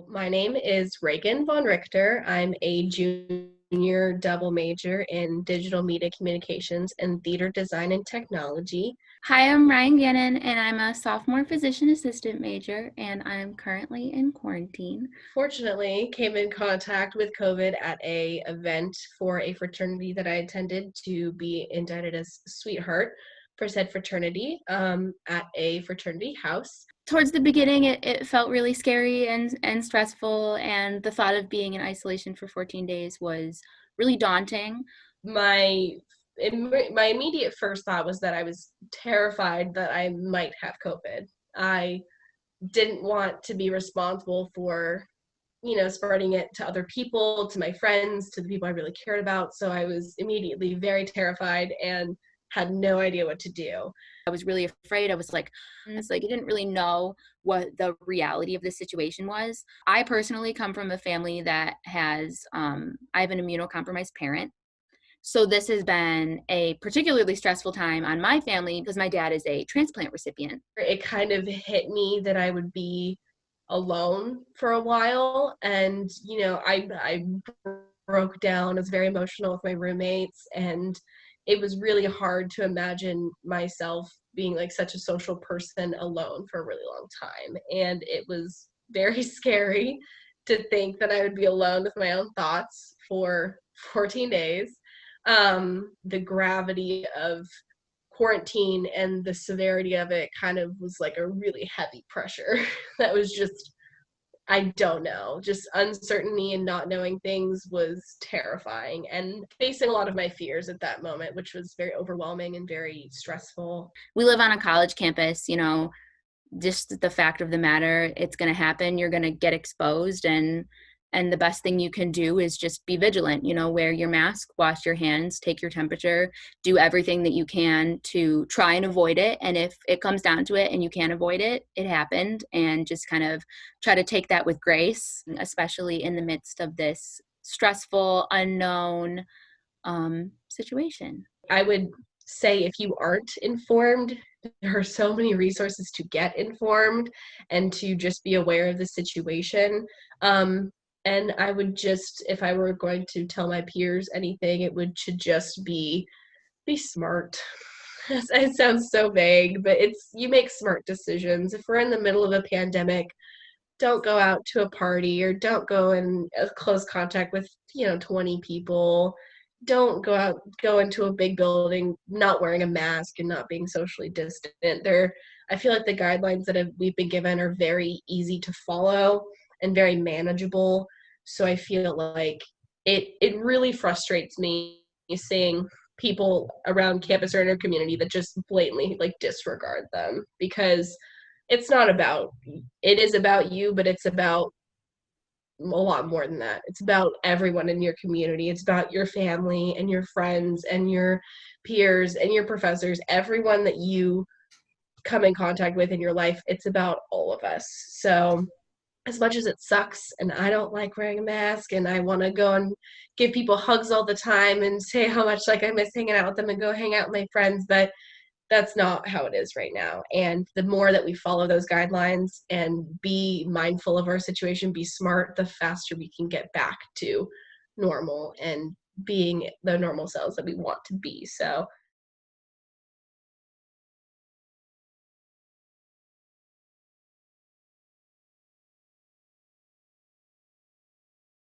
My name is Reagan von Richter. I'm a junior double major in digital media communications and theater design and technology. Hi, I'm Ryan Gannon, and I'm a sophomore physician assistant major, and I'm currently in quarantine. Fortunately, came in contact with COVID at a event for a fraternity that I attended to be indicted as sweetheart for said fraternity at a fraternity house. Towards the beginning, it felt really scary and stressful, and the thought of being in isolation for 14 days was really daunting. My my immediate first thought was that I was terrified that I might have COVID. I didn't want to be responsible for, spreading it to other people, to my friends, to the people I really cared about. So I was immediately very terrified and had no idea what to do. I was really afraid. I was like, I didn't really know what the reality of the situation was. I personally come from a family that has, I have an immunocompromised parent. So this has been a particularly stressful time on my family because my dad is a transplant recipient. It kind of hit me that I would be alone for a while. And, I broke down. I was very emotional with my roommates. And it was really hard to imagine myself being like such a social person alone for a really long time. And it was very scary to think that I would be alone with my own thoughts for 14 days. The gravity of quarantine and the severity of it kind of was like a really heavy pressure that was just, I don't know, just uncertainty and not knowing things was terrifying and facing a lot of my fears at that moment, which was very overwhelming and very stressful. We live on a college campus, just the fact of the matter, it's going to happen. You're going to get exposed, and the best thing you can do is just be vigilant. Wear your mask, wash your hands, take your temperature, do everything that you can to try and avoid it. And if it comes down to it and you can't avoid it, it happened, and just kind of try to take that with grace, especially in the midst of this stressful, unknown situation. I would say if you aren't informed, there are so many resources to get informed and to just be aware of the situation. And I would just, if I were going to tell my peers anything, should just be smart. It sounds so vague, but you make smart decisions. If we're in the middle of a pandemic, don't go out to a party or don't go in close contact with 20 people. Don't go into a big building not wearing a mask and not being socially distant. I feel like the guidelines that we've been given are very easy to follow and very manageable. So I feel like it really frustrates me seeing people around campus or in our community that just blatantly like disregard them, because it is about you, but it's about a lot more than that. It's about everyone in your community. It's about your family and your friends and your peers and your professors, everyone that you come in contact with in your life. It's about all of us. So as much as it sucks and I don't like wearing a mask and I want to go and give people hugs all the time and say how much like I miss hanging out with them and go hang out with my friends, but that's not how it is right now. And the more that we follow those guidelines and be mindful of our situation, be smart, the faster we can get back to normal and being the normal selves that we want to be. So